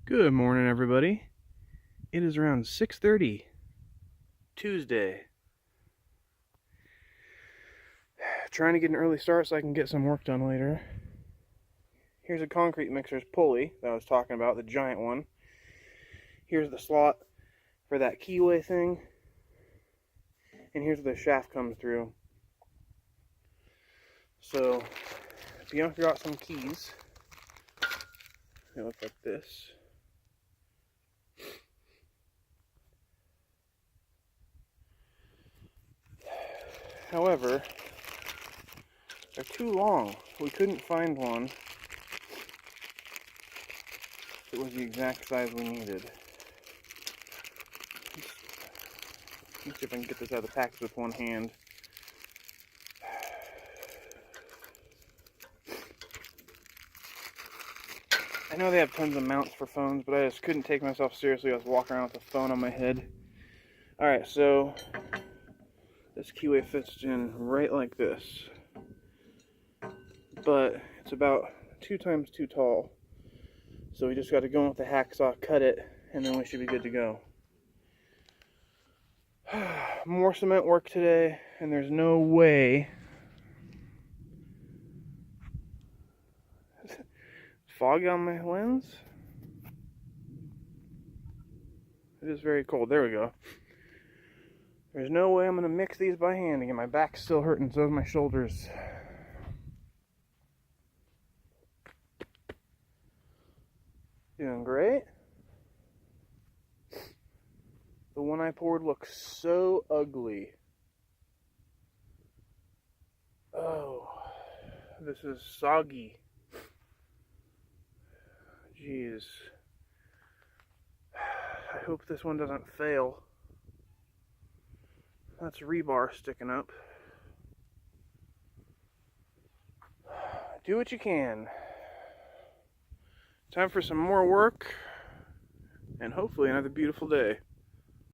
Good morning, everybody. It is around 6:30, Tuesday. Trying to get an early start so I can get some work done later. Here's a concrete mixer's pulley that I was talking about, the giant one. Here's the slot for that keyway thing. And here's where the shaft comes through. So, if you don't got some keys, they look like this. However, they're too long. We couldn't find one that was the exact size we needed. Let's see if I can get this out of the package with one hand. I know they have tons of mounts for phones, but I just couldn't take myself seriously. I was walking around with a phone on my head. Alright, so this keyway fits in right like this. But it's about 2 times too tall. So we just got to go in with the hacksaw, cut it, and then we should be good to go. More cement work today, and there's no way. Fog on my lens? It is very cold. There we go. There's no way I'm going to mix these by hand again. My back's still hurting, so is my shoulders. Doing great. The one I poured looks so ugly. Oh, this is soggy. Jeez. I hope this one doesn't fail. That's rebar sticking up. Do what you can. Time for some more work, and hopefully another beautiful day.